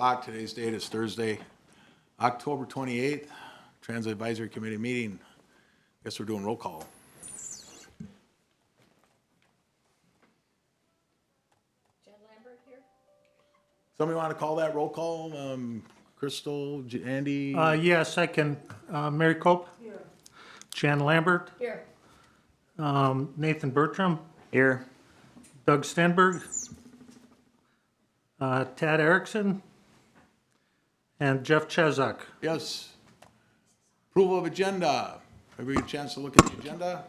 o'clock. Today's date is Thursday, October 28th, Transit Advisory Committee meeting. Guess we're doing roll call. Jen Lambert here? Somebody want to call that roll call? Crystal, Andy? Yes, I can. Mary Cope? Here. Jan Lambert? Here. Nathan Bertram? Here. Doug Stenberg? Tad Erickson? And Jeff Chezak. Yes. Approval of agenda. Everybody get a chance to look at the agenda?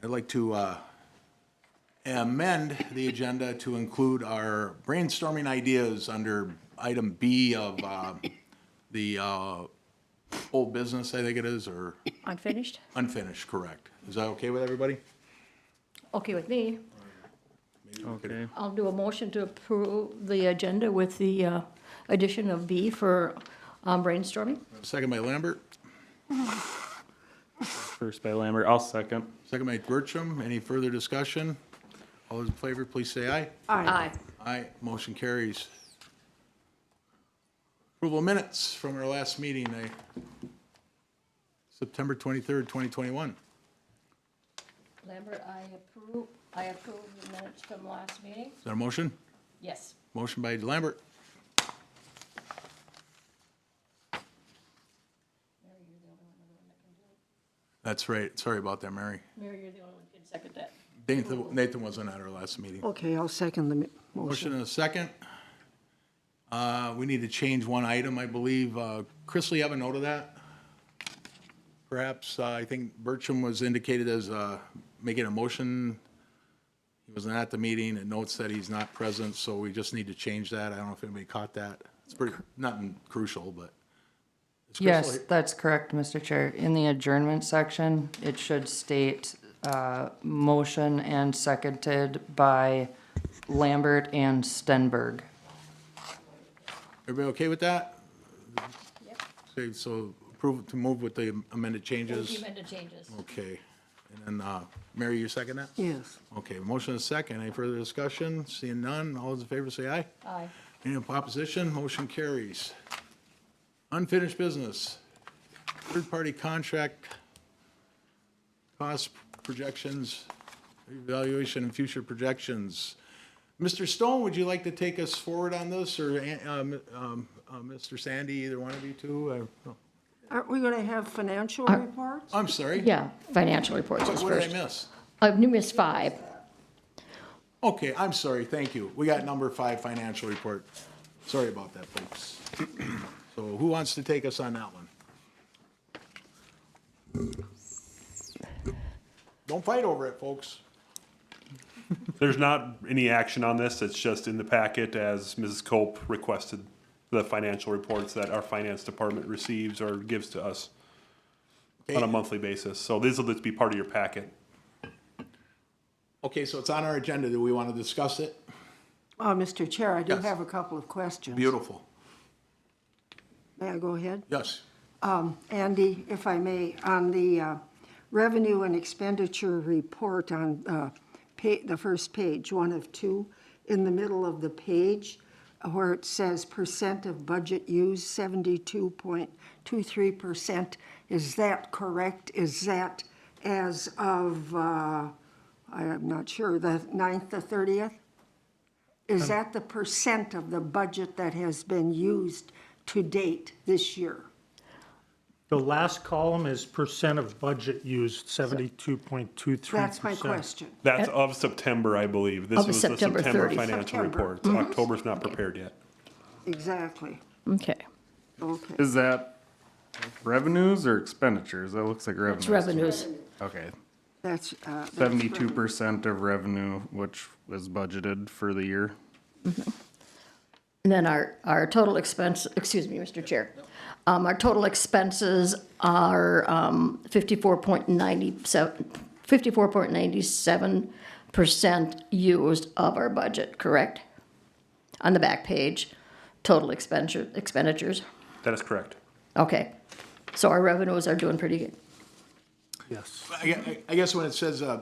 I'd like to amend the agenda to include our brainstorming ideas under item B of the old business, I think it is, or Unfinished? unfinished, correct. Is that okay with everybody? Okay with me. Okay. I'll do a motion to approve the agenda with the addition of B for brainstorming. Second by Lambert, First by Lambert, I'll second. second by Bertram. Any further discussion? All those in favor, please say aye. Aye. Aye, motion carries. Approval of minutes from our last meeting, September 23rd, 2021. Lambert, I approve the minutes from last meeting. Is that a motion? Yes. Motion by Lambert, Mary, you're the only one that can do it. that's right. Sorry about that, Mary. Mary, you're the only one who can second that. Nathan wasn't at our last meeting. Okay, I'll second the motion. Motion and a second. We need to change one item, I believe. Crystal, you have a note of that? Perhaps, I think Bertram was indicated as making a motion. He wasn't at the meeting. It notes that he's not present, so we just need to change that. I don't know if anybody caught that. It's pretty, nothing crucial, but. Is Crystal Yes, here? that's correct, Mr. Chair. In the adjournment section, it should state motion and seconded by Lambert and Stenberg. Everybody okay with that? Yep. Okay, so approve to move with the amended changes? The amended changes. Okay. And then, Mary, you second that? Yes. Okay, motion is second. Any further discussion? Seeing none, all those in favor say aye. Aye. Any opposition? Motion carries. Unfinished business. Third-party contract cost projections, evaluation and future projections. Mr. Stone, would you like to take us forward on this, or Mr. Sandy, either one of you two? Aren't we going to have financial reports? I'm sorry. Yeah, financial reports is What did I first. miss? You missed 5. Okay, I'm sorry, thank you. We got number 5, financial report. Sorry about that, folks. So who wants to take us on that one? Don't fight over it, folks. There's not any action on this. It's just in the packet as Mrs. Cope requested the financial reports that our finance department receives or gives to us on a monthly basis. So these will just be part of your packet. Okay, so it's on our agenda. Do we want to discuss it? Mr. Chair, I do Yes. have a couple of questions. Beautiful. May I go ahead? Yes. Andy, if I may, on the revenue and expenditure report on the first page, 1 of 2, in the middle of the page, where it says percent of budget used, 72.23%. Is that correct? Is that as of, I'm not sure, the 9th, the 30th? Is that the percent of the budget that has been used to date this year? The last column is percent of budget used, 72.23%. That's my question. That's of September, I believe. This Of was the September September 30th. financial September. reports. October's not prepared yet. Exactly. Okay. Okay. Is that revenues or expenditures? That looks like revenues. It's revenues. Okay. That's 72% of revenue, which was budgeted for the year. And then our total expense, excuse me, Mr. Chair. Our total expenses are 54.97% used of our budget, correct? On the back page, total expenditures. That is correct. Okay. So our revenues are doing pretty good. Yes. I guess when it says, I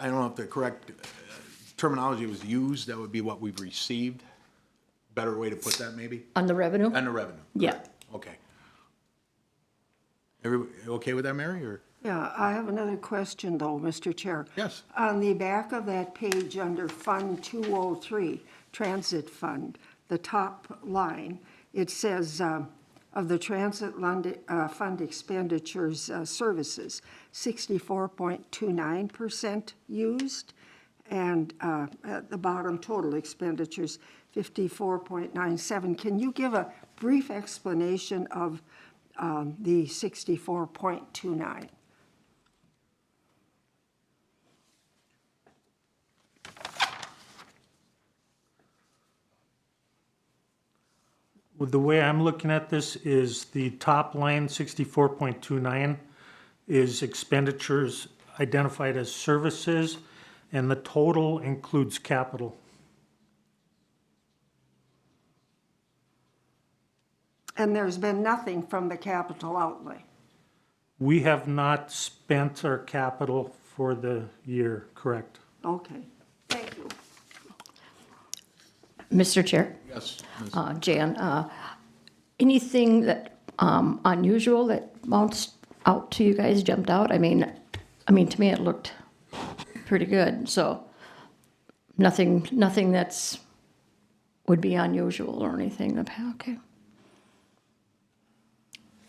don't know if the correct terminology was used, that would be what we've received. better way to put that, maybe? On the revenue? On the revenue? Yeah. correct. Okay. Everybody okay with that, Mary, or? Yeah, I have another question though, Mr. Chair. Yes. On the back of that page under Fund 203, Transit Fund, the top line, it says, of the Transit Fund expenditures, services, 64.29% used, and at the bottom, total expenditures, 54.97. Can you give a brief explanation of the 64.29? Well, the way I'm looking at this is the top line, 64.29, is expenditures identified as services, and the total includes capital. And there's been nothing from the capital outlay. We have not spent our capital for the year, correct? Okay, thank you. Mr. Chair? Yes. Jan, anything that, unusual that bounced out to you guys, jumped out? I mean, to me, it looked pretty good, so nothing that's, would be unusual or anything, okay.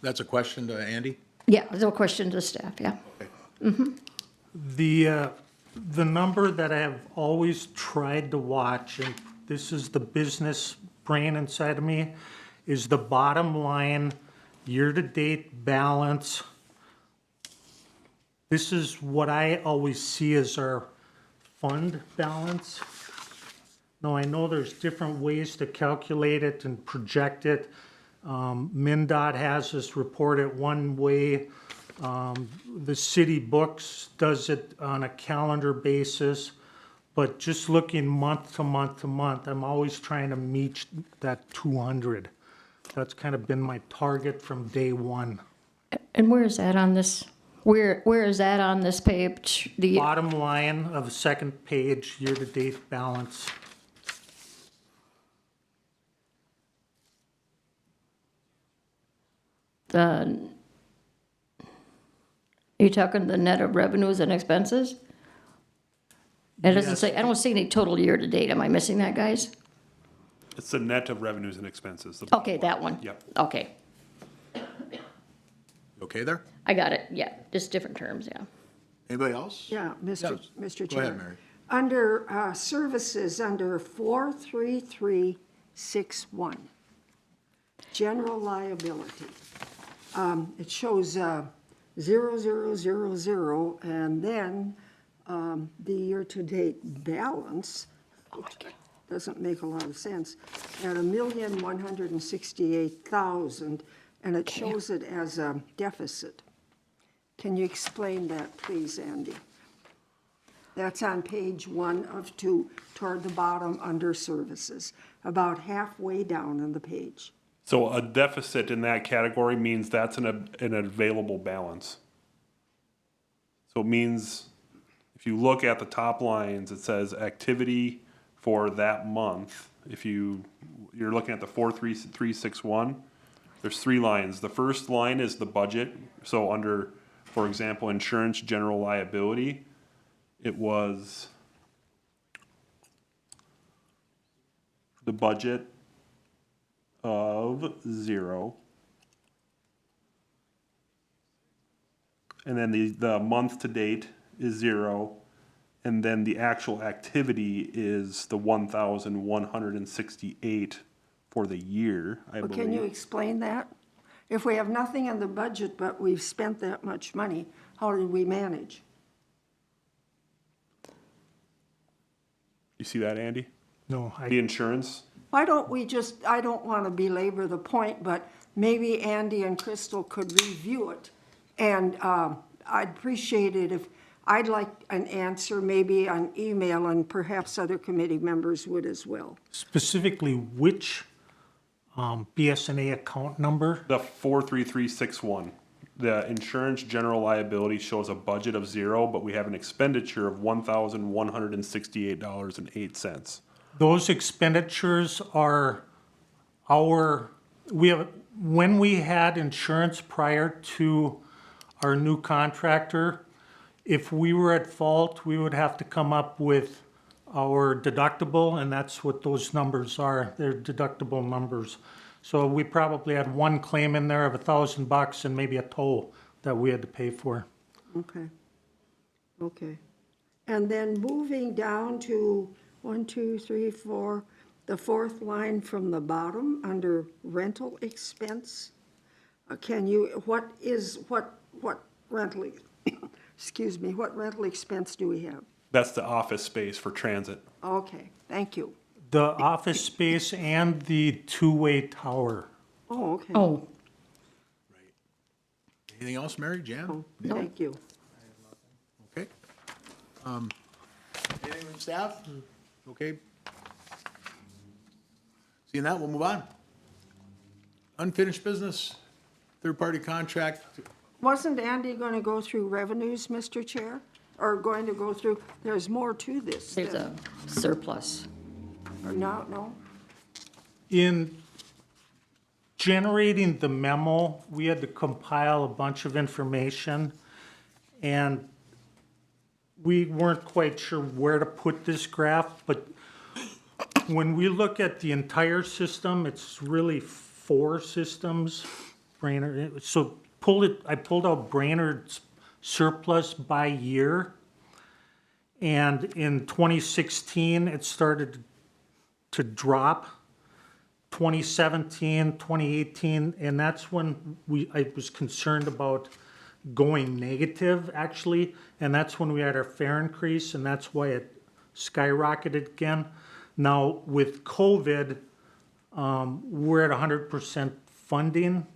That's a question to Andy? Yeah, there's a question to staff, yeah. The number that I have always tried to watch, and this is the business brain inside of me, is the bottom line, year-to-date balance. This is what I always see as our fund balance. Now, I know there's different ways to calculate it and project it. MnDOT has this report it one way. The city books does it on a calendar basis. But just looking month to month to month, I'm always trying to meet that 200. That's kind of been my target from day one. And where is that on this, where is that on this page? The, Bottom line of the second page, year-to-date balance. are you talking the net of revenues and expenses? It doesn't Yes. say, I don't see any total year-to-date, am I missing that, guys? It's the net of revenues and expenses. Okay, that one. Yep. Okay, Okay there? I got it, yeah, just different terms, yeah. Anybody else? Yeah, Mr. Yes. Chair. Go ahead, Mary. Under services, under 43361, general liability, it shows 0000, and then the year-to-date balance, which doesn't make a lot of sense, at 1,168,000, and it shows it as a deficit. Can you explain that, please, Andy? That's on page 1 of 2, toward the bottom under services, about halfway down on the page. So a deficit in that category means that's an available balance. So it means if you look at the top lines, it says activity for that month. If you're looking at the 43361, there's 3 lines. The first line is the budget. So under, for example, insurance general liability, it was the budget of 0. And then the month to date is 0. And then the actual activity is the 1,168 for the year, I Well, can you believe. explain that? If we have nothing in the budget, but we've spent that much money, how did we manage? You see that, Andy? No, The insurance? Why don't we just, I don't want to belabor the point, but maybe Andy and Crystal could review it. And I'd appreciate it if, I'd like an answer, maybe on email, and perhaps other committee members would as well. specifically which BSNA account number? The 43361. The insurance general liability shows a budget of 0, but we have an expenditure of $1,168.08. Those expenditures are when we had insurance prior to our new contractor, if we were at fault, we would have to come up with our deductible, and that's what those numbers are. They're deductible numbers. So we probably had one claim in there of $1,000 and maybe a toll that we had to pay for. Okay. Okay. And then moving down to 1, 2, 3, 4, the fourth line from the bottom under rental expense. What rental, excuse me, what rental expense do we have? That's the office space for transit. Okay, thank you. The office space and the two-way tower. Oh, okay. Oh, Anything else, Mary, Jan? Thank you. Okay. Anything from staff? Okay. Seeing that, we'll move on. Unfinished business, third-party contract. Wasn't Andy going to go through revenues, Mr. Chair? Or going to go through, there's more to this. there's a surplus. No? In generating the memo, we had to compile a bunch of information, and we weren't quite sure where to put this graph, but when we look at the entire system, it's really 4 systems. Brainerd, so I pulled out Brainerd's surplus by year, and in 2016, it started to drop. 2017, 2018, and that's when I was concerned about going negative, actually, and that's when we had our fare increase, and that's why it skyrocketed again. Now, with COVID, we're at 100% funding,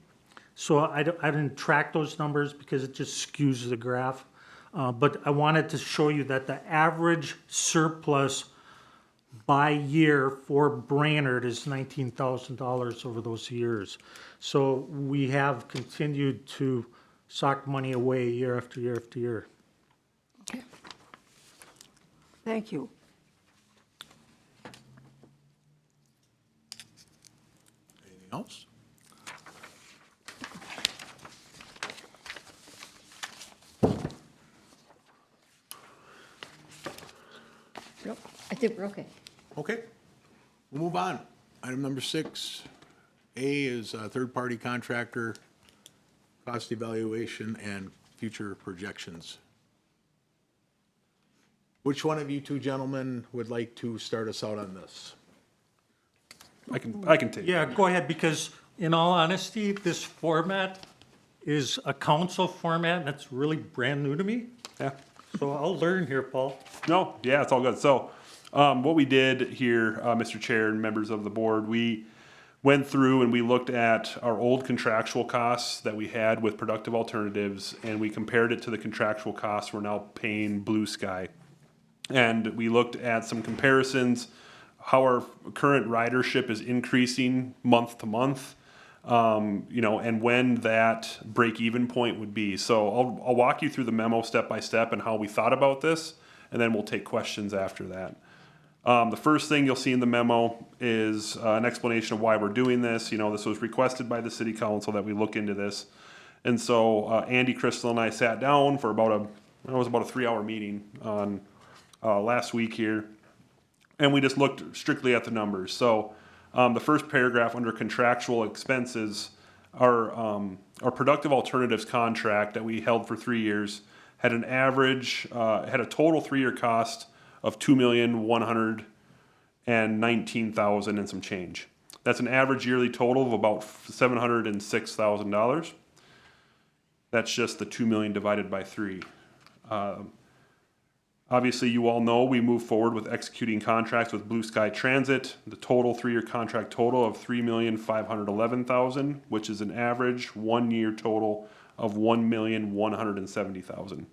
so I didn't track those numbers because it just skews the graph. But I wanted to show you that the average surplus by year for Brainerd is $19,000 over those years. So we have continued to sock money away year after year after year. Okay. Thank you. Anything else? Yep, I think we're okay. Okay, we'll move on. Item number 6, A is third-party contractor, cost evaluation, and future projections. Which one of you two gentlemen would like to start us out on this? I can take it. Yeah, go ahead, because in all honesty, this format is a council format, and it's really brand new to me. Yeah. So I'll learn here, Paul. No, yeah, it's all good. So, what we did here, Mr. Chair and members of the board, we went through and we looked at our old contractual costs that we had with productive alternatives, and we compared it to the contractual costs we're now paying Blue Sky. And we looked at some comparisons, how our current ridership is increasing month to month, and when that break-even point would be. So I'll walk you through the memo step by step and how we thought about this, and then we'll take questions after that. The first thing you'll see in the memo is an explanation of why we're doing this. This was requested by the city council that we look into this. And so Andy, Crystal, and I sat down for about a 3-hour meeting on last week here, and we just looked strictly at the numbers. So the first paragraph under contractual expenses, our productive alternatives contract that we held for 3 years had an average, had a total 3-year cost of $2,119,000 and some change. That's an average yearly total of about $706,000. That's just the 2 million divided by 3. Obviously, you all know we moved forward with executing contracts with Blue Sky Transit. The total 3-year contract total of $3,511,000, which is an average 1-year total of $1,170,000.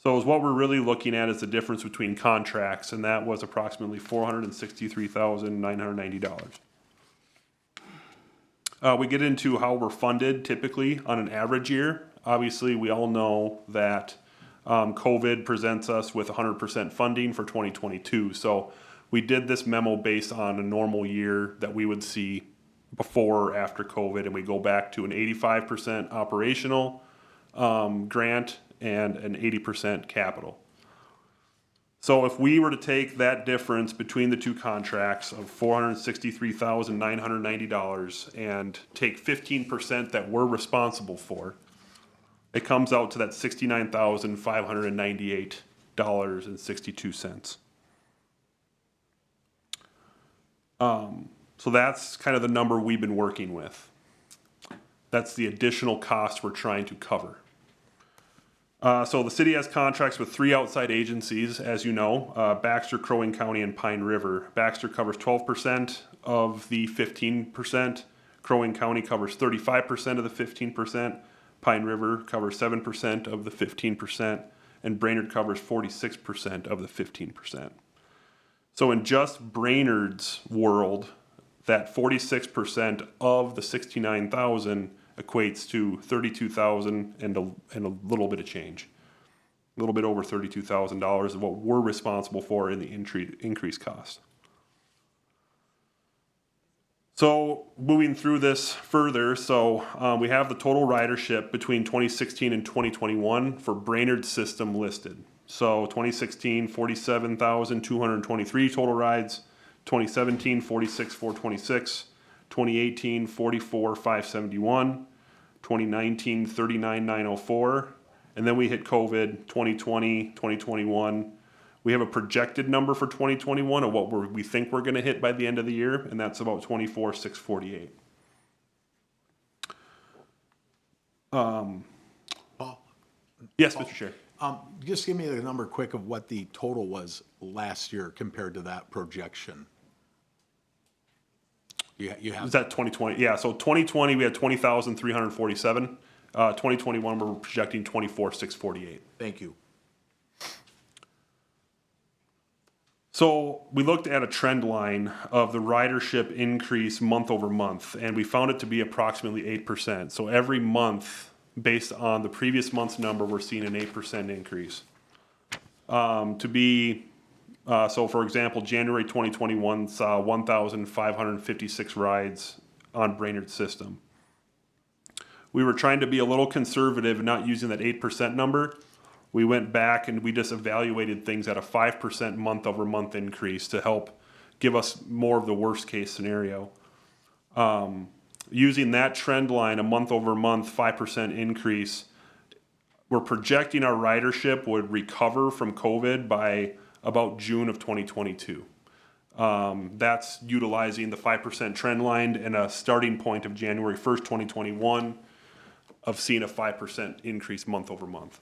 So is what we're really looking at is the difference between contracts, and that was approximately $463,990. We get into how we're funded typically on an average year. Obviously, we all know that COVID presents us with 100% funding for 2022. So we did this memo based on a normal year that we would see before or after COVID, and we go back to an 85% operational grant and an 80% capital. So if we were to take that difference between the two contracts of $463,990 and take 15% that we're responsible for, it comes out to that $69,598.62. So that's kind of the number we've been working with. That's the additional cost we're trying to cover. So the city has contracts with 3 outside agencies, as you know, Baxter, Crow Wing County, and Pine River. Baxter covers 12% of the 15%. Crow Wing County covers 35% of the 15%. Pine River covers 7% of the 15%. And Brainerd covers 46% of the 15%. So in just Brainerd's world, that 46% of the 69,000 equates to 32,000 and a little bit of change. A little bit over $32,000 is what we're responsible for in the increased cost. So moving through this further, we have the total ridership between 2016 and 2021 for Brainerd's system listed. So 2016, 47,223 total rides. 2017, 46,426. 2018, 44,571. 2019, 39,904. And then we hit COVID, 2020, 2021. We have a projected number for 2021 of what we think we're going to hit by the end of the year, and that's about 24,648. Paul? Yes, Mr. Chair. Just give me the number quick of what the total was last year compared to that projection. You have Is that 2020? Yeah, so 2020 we had 20,347. 2021 we're projecting 24,648. Thank you. So we looked at a trend line of the ridership increase month over month, and we found it to be approximately 8%. So every month, based on the previous month's number, we're seeing an 8% increase. So for example, January 2021 saw 1,556 rides on Brainerd's system. We were trying to be a little conservative, not using that 8% number. We went back and we just evaluated things at a 5% month over month increase to help give us more of the worst case scenario. Using that trend line, a month over month 5% increase, we're projecting our ridership would recover from COVID by about June of 2022. That's utilizing the 5% trend line and a starting point of January 1st, 2021 of seeing a 5% increase month over month.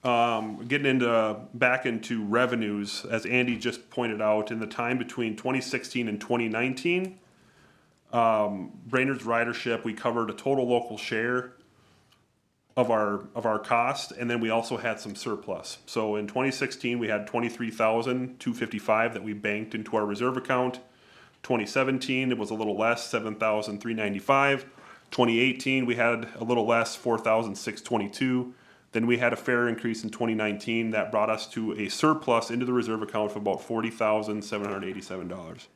Getting back into revenues, as Andy just pointed out, in the time between 2016 and 2019, Brainerd's ridership, we covered a total local share of our cost, and then we also had some surplus. So in 2016, we had 23,255 that we banked into our reserve account. 2017, it was a little less, 7,395. 2018, we had a little less, 4,622. Then we had a fare increase in 2019 that brought us to a surplus into the reserve account of about $40,787.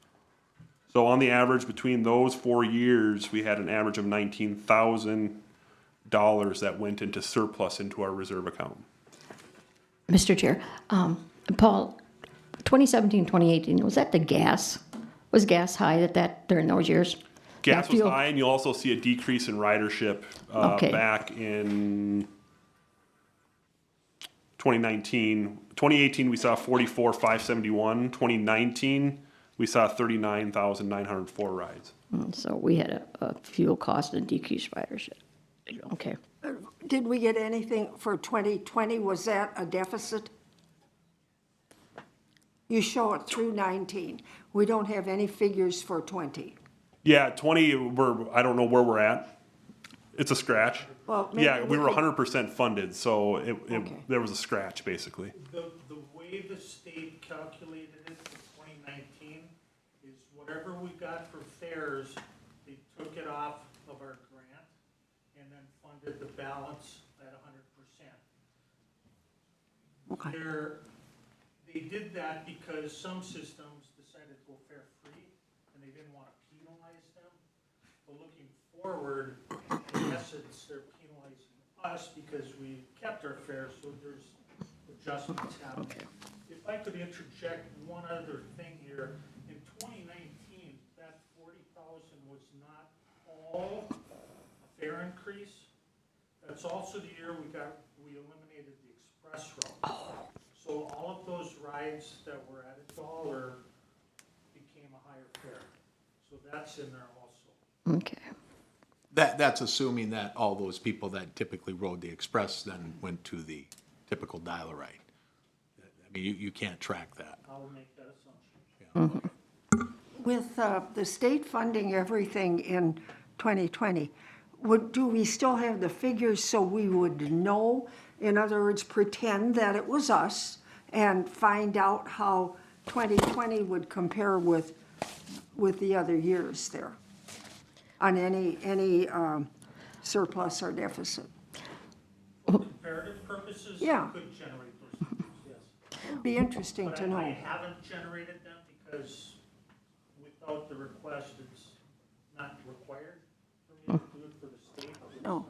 So on the average between those 4 years, we had an average of $19,000 that went into surplus into our reserve account. Mr. Chair, Paul, 2017, 2018, was that the gas? Was gas high during those years? Gas was fuel? high, and you'll also see a decrease in ridership Okay. back in 2019. 2018, we saw 44,571. 2019, we saw 39,904 rides. So we had a fuel cost and decreased ridership. Okay. Did we get anything for 2020? Was that a deficit? You show it through 19. We don't have any figures for 20. Yeah, 20, I don't know where we're at. It's a scratch. Well, maybe Yeah, we were could- 100% funded, so Okay. there was a scratch, basically. The way the state calculated it for 2019 is whatever we got for fares, they took it off of our grant and then funded the balance at 100%. Okay. They did that because some systems decided to go didn't want to penalize them. But looking forward, in essence, they're penalizing us because we kept our fares, so there's adjustments happening. If I could interject one other thing here, in 2019, that 40,000 was not all a fare increase. That's also the year we eliminated the express route. So all of those rides that were at $1 became a higher fare. So that's in there also. Okay. That's assuming that all those people that typically rode the express then went to the typical dial-a-ride. I mean, you can't track that. I'll make that assumption. With the state funding everything in 2020, do we still have the figures so we would know? In other words, pretend that it was us and find out how 2020 would compare with the other years there on any surplus or deficit. For comparative purposes, we Yeah. could generate those figures, yes. It'd be interesting But to I know. haven't generated them because without the request, it's not required for me to do it for the state. It's No.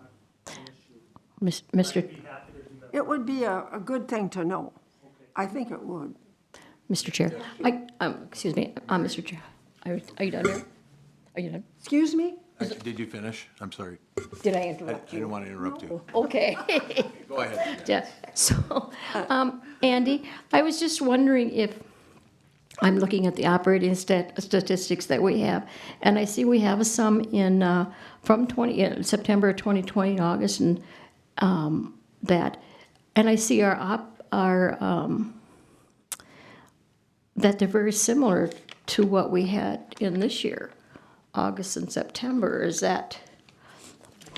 not an issue. Mr. I'd be happy to do that. It would be a good thing to know. I think it would. Mr. Chair, excuse me, Mr. Chair, are you done here? Are you done? Excuse me? Did you finish? I'm sorry. Did I I interrupt you? didn't want to interrupt you. Okay. Go ahead. Yeah, so, Andy, I was just wondering if, I'm looking at the operating statistics that we have, and I see we have some in, from September 2020, August, and that, and I see that they're very similar to what we had in this year, August and September. Is that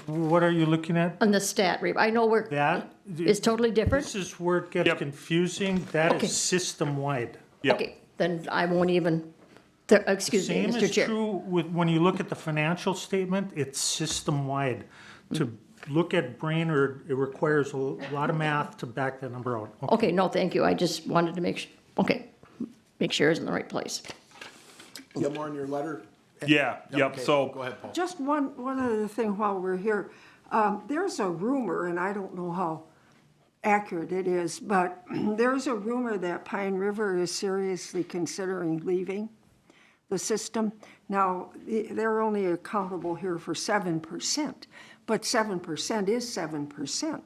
What are you looking at? on the stat rep? I know That? it's totally different. This is where it gets Yep. confusing. That Okay. is system-wide. Yep. Okay, then I won't even, excuse me, Same Mr. is Chair. true with, when you look at the financial statement, it's system-wide. To look at Brainerd, it requires a lot of math to back that number out. Okay, no, thank you. I just wanted to make sure it's in the right place. You have more in your letter? Yeah, yep, Okay, so. Go ahead, Paul. Just one other thing while we're here. There's a rumor, and I don't know how accurate it is, but there's a rumor that Pine River is seriously considering leaving the system. Now, they're only accountable here for 7%, but 7% is 7%.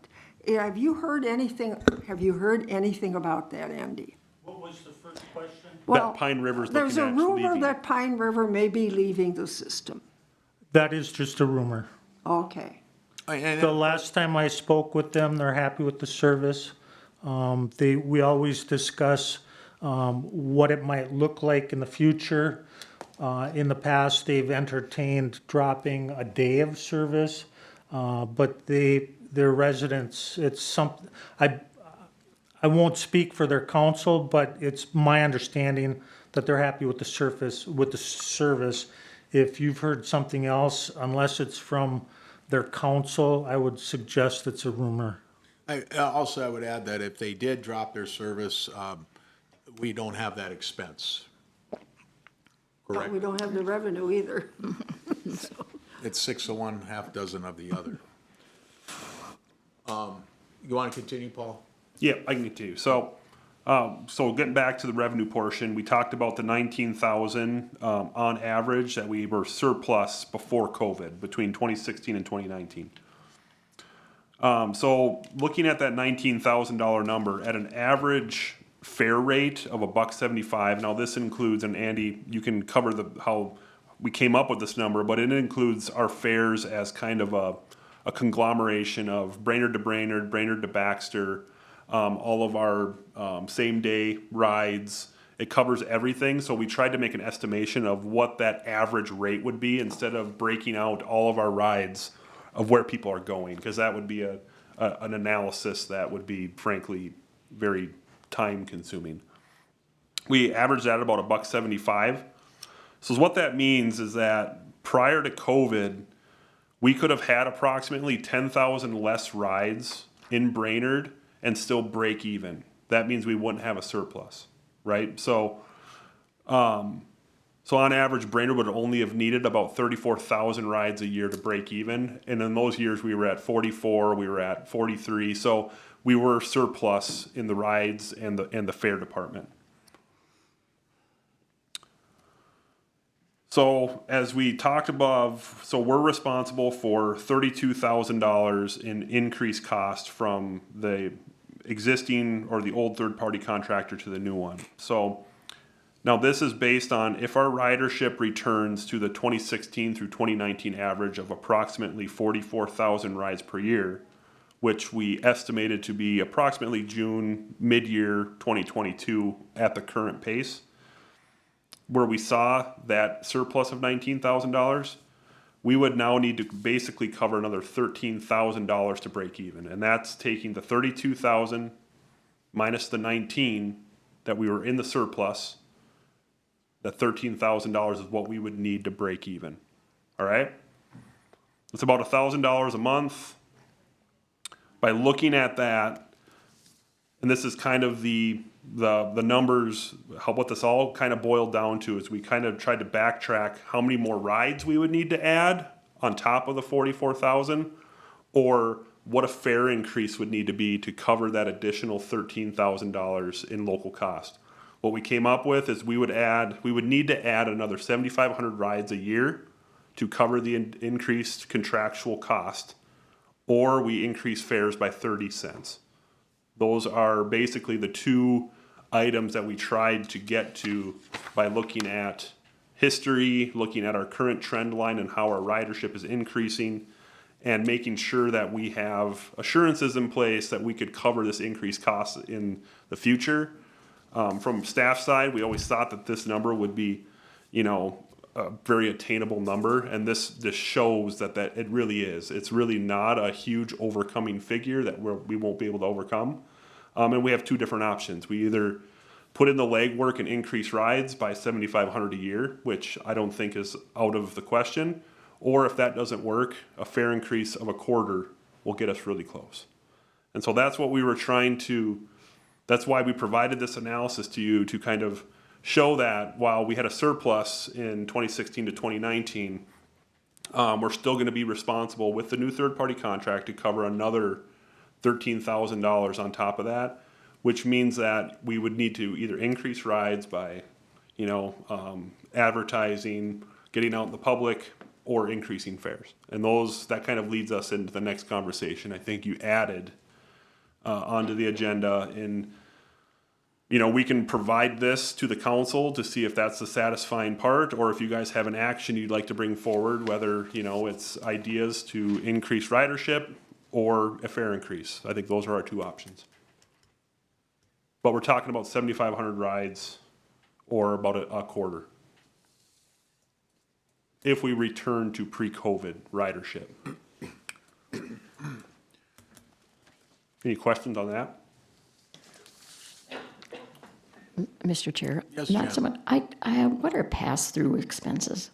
Have you heard anything about that, Andy? What was the first question? Well, Pine River's there's a looking at rumor leaving. that Pine River may be leaving the system. That is just a rumor. Okay. The last time I spoke with them, they're happy with the service. We always discuss what it might look like in the future. In the past, they've entertained dropping a day of service, but their residents, it's something, I won't speak for their council, but it's my understanding that they're happy with the service. If you've heard something else, unless it's from their council, I would suggest it's a rumor. I would add that if they did drop their service, we don't have that expense. But Correct? we don't have the revenue either. It's 6 of one, half dozen of the other. You want to continue, Paul? Yeah, I can continue. So getting back to the revenue portion, we talked about the 19,000 on average that we were surplus before COVID between 2016 and 2019. So looking at that $19,000 number at an average fare rate of $1.75. Now this includes, and Andy, you can cover how we came up with this number, but it includes our fares as kind of a conglomeration of Brainerd to Brainerd, Brainerd to Baxter, all of our same day rides. It covers everything. So we tried to make an estimation of what that average rate would be instead of breaking out all of our rides of where people are going, because that would be an analysis that would be frankly very time consuming. We averaged that at about $1.75. So what that means is that prior to COVID, we could have had approximately 10,000 less rides in Brainerd and still break even. That means we wouldn't have a surplus, right? So So on average, Brainerd would only have needed about 34,000 rides a year to break even. And in those years, we were at 44, we were at 43. So we were surplus in the rides and the fare department. So as we talked above, so we're responsible for $32,000 in increased cost from the existing or the old third-party contractor to the new one. So now this is based on if our ridership returns to the 2016 through 2019 average of approximately 44,000 rides per year, which we estimated to be approximately June, mid-year 2022 at the current pace, where we saw that surplus of $19,000, we would now need to basically cover another $13,000 to break even. And that's taking the 32,000 minus the 19 that we were in the surplus. That $13,000 is what we would need to break even. All right? It's about $1,000 a month. By looking at that, and this is kind of the numbers, what this all kind of boiled down to is we kind of tried to backtrack how many more rides we would need to add on top of the 44,000, or what a fare increase would need to be to cover that additional $13,000 in local cost. What we came up with is we would need to add another 7,500 rides a year to cover the increased contractual cost, or we increase fares by 30 cents. Those are basically the two items that we tried to get to by looking at history, looking at our current trend line and how our ridership is increasing, and making sure that we have assurances in place that we could cover this increased cost in the future. From staff side, we always thought that this number would be, a very attainable number, and this shows that it really is. It's really not a huge overcoming figure that we won't be able to overcome. And we have two different options. We either put in the legwork and increase rides by 7,500 a year, which I don't think is out of the question, or if that doesn't work, a fare increase of a quarter will get us really close. And so that's what we were that's why we provided this analysis to you to kind of show that while we had a surplus in 2016 to 2019, we're still going to be responsible with the new third-party contract to cover another $13,000 on top of that, which means that we would need to either increase rides by, advertising, getting out in the public, or increasing fares. And that kind of leads us into the next conversation. I think you added onto the agenda we can provide this to the council to see if that's the satisfying part, or if you guys have an action you'd like to bring forward, whether, it's ideas to increase ridership or a fare increase. I think those are our two options. But we're talking about 7,500 rides or about a quarter if we return to pre-COVID ridership. Any questions on that? Mr. Chair? Yes, Not Jen. so much. What are pass-through expenses?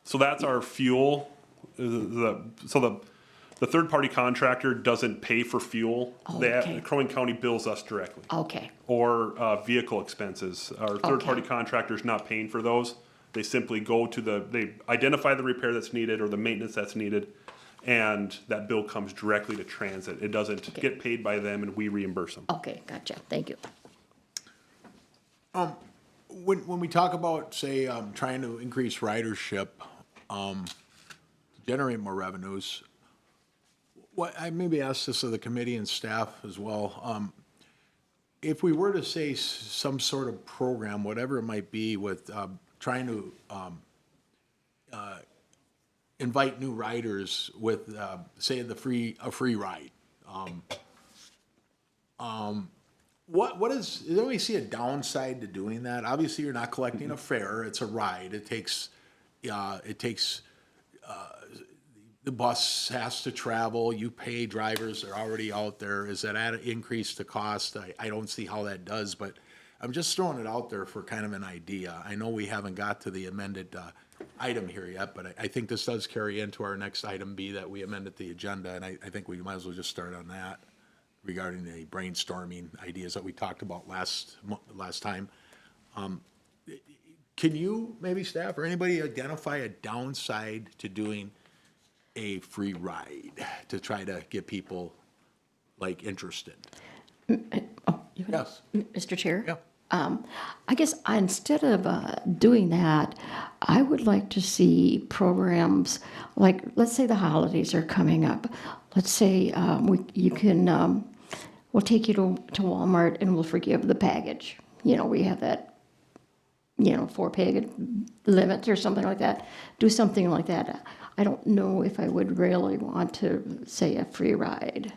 So that's our fuel. The third-party contractor doesn't pay for fuel. Oh, okay. Crow Wing County bills us directly. Okay, Or vehicle expenses. Our third-party Okay. contractor's not paying for those. They simply go to they identify the repair that's needed or the maintenance that's needed, and that bill comes directly to transit. It doesn't get paid by them, and we reimburse them. okay, gotcha, thank you. When we talk about, say, trying to increase ridership, to generate more revenues, I maybe ask this of the committee and staff as well. If we were to say some sort of program, whatever it might be, with trying to invite new riders with, say, a free ride. Do we see a downside to doing that? Obviously, you're not collecting a fare; it's a ride. It takes, the bus has to travel. You pay drivers; they're already out there. Is that an increase to cost? I don't see how that does, but I'm just throwing it out there for kind of an idea. I know we haven't got to the amended item here yet, but I think this does carry into our next item B that we amended the agenda, and I think we might as well just start on that regarding the brainstorming ideas that we talked about last time. Can you, maybe staff or anybody, identify a downside to doing a free ride to try to get people like interested? Yes, Mr. Chair? yeah. I guess instead of doing that, I would like to see programs like, let's say the holidays are coming up. Let's say you can, we'll take you to Walmart and we'll forgive the package. You know, we have that, 4-peg limit or something like that. Do something like that. I don't know if I would really want to say a free ride.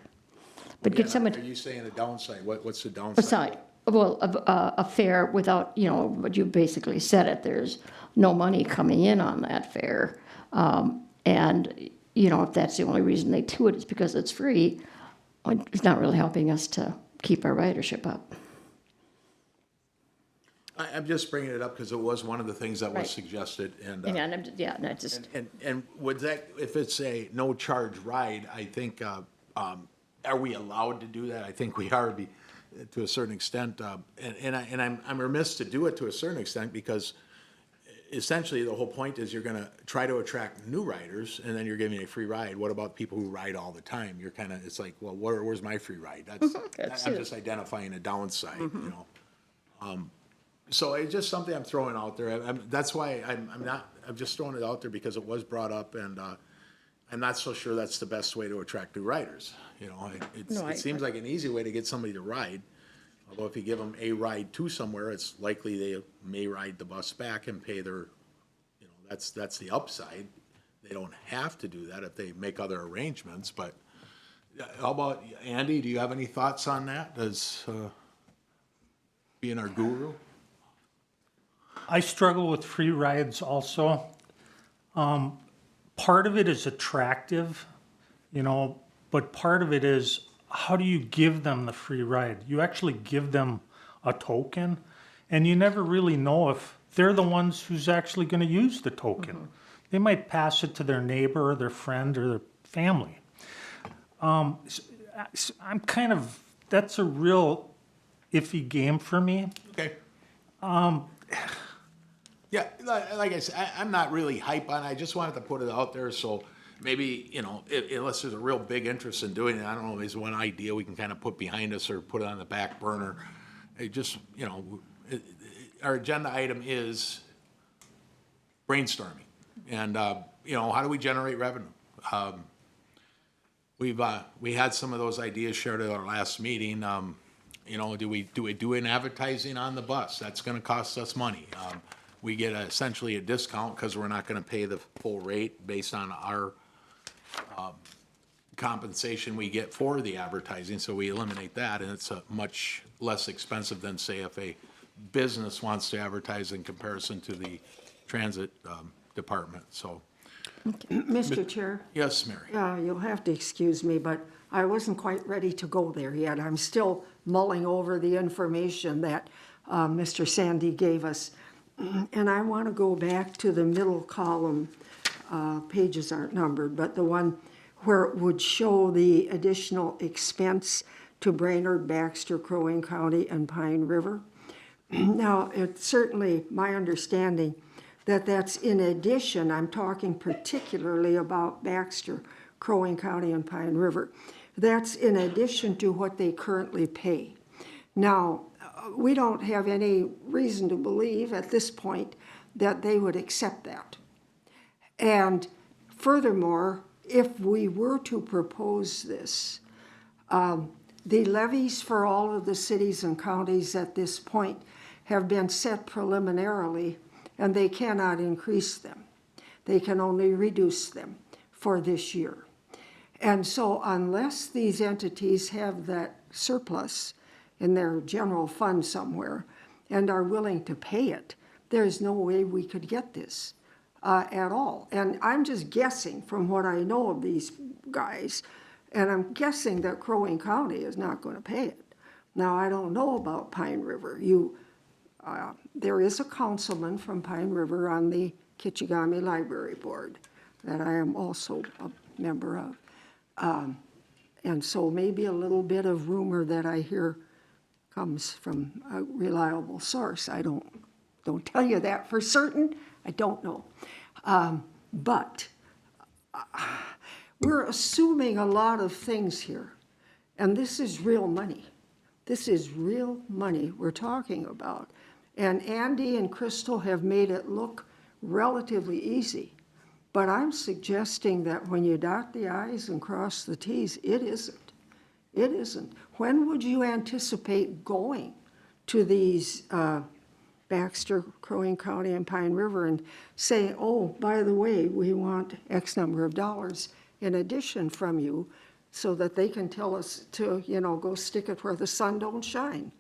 But get someone. Are you saying a downside? What's the downside? Aside, well, a fare without, what you basically said it, there's no money coming in on that fare. And, if that's the only reason they do it is because it's free, it's not really helping us to keep our ridership up. I'm just bringing it up because it was one of the things that was Right. suggested, and, And I'm, yeah, no, just, and would that, if it's a no charge ride, I think, are we allowed to do that? I think we are, to a certain extent, and I'm remiss to do it to a certain extent because essentially the whole point is you're gonna try to attract new riders and then you're giving a free ride. What about people who ride all the time? You're kind of, it's like, well, where's my free ride? That's I'm it. just identifying a downside, So it's just something I'm throwing out there. That's why I'm just throwing it out there because it was brought up, and I'm not so sure that's the best way to attract new riders. It seems like an easy way to get somebody to ride. Although if you give them a ride to somewhere, it's likely they may ride the bus back and pay their, that's the upside. They don't have to do that if they make other arrangements, but how about, Andy, do you have any thoughts on that as being our guru? I struggle with free rides also. Part of it is attractive, but part of it is, how do you give them the free ride? You actually give them a token, and you never really know if they're the ones who's actually going to use the token. They might pass it to their neighbor or their friend or their family. That's a real iffy game for me. Okay. Yeah, like I said, I'm not really hype on it. I just wanted to put it out there, so maybe, unless there's a real big interest in doing it, I don't know, there's one idea we can kind of put behind us or put it on the back burner. It just, our agenda item is brainstorming. And, how do we generate revenue? We had some of those ideas shared at our last meeting. Do we do an advertising on the bus? That's gonna cost us money. We get essentially a discount because we're not gonna pay the full rate based on our compensation we get for the advertising, so we eliminate that, and it's much less expensive than, say, if a business wants to advertise in comparison to the transit department, so. Mr. Chair? Yes, Mary? You'll have to excuse me, but I wasn't quite ready to go there yet. I'm still mulling over the information that Mr. Sandy gave us. And I want to go back to the middle column. Pages aren't numbered, but the one where it would show the additional expense to Brainerd, Baxter, Crow Wing County, and Pine River. Now, it's certainly my understanding that that's in addition. I'm talking particularly about Baxter, Crow Wing County, and Pine River. That's in addition to what they currently pay. Now, we don't have any reason to believe at this point that they would accept that. And furthermore, if we were to propose this, the levies for all of the cities and counties at this point have been set preliminarily, and they cannot increase them. They can only reduce them for this year. And so unless these entities have that surplus in their general fund somewhere and are willing to pay it, there's no way we could get this at all. And I'm just guessing from what I know of these guys, and I'm guessing that Crow Wing County is not going to pay it. Now, I don't know about Pine River. There is a councilman from Pine River on the Kichigami Library Board that I am also a member of. And so maybe a little bit of rumor that I hear comes from a reliable source. I don't don't tell you that for certain, I don't know. But we're assuming a lot of things here, and this is real money. This is real money we're talking about. And Andy and Crystal have made it look relatively easy. But I'm suggesting that when you dot the i's and cross the t's, it isn't. It isn't. When would you anticipate going to these Baxter, Crow Wing County, and Pine River and saying, oh, by the way, we want X number of dollars in addition from you, so that they can tell us to, go stick it where the sun don't shine?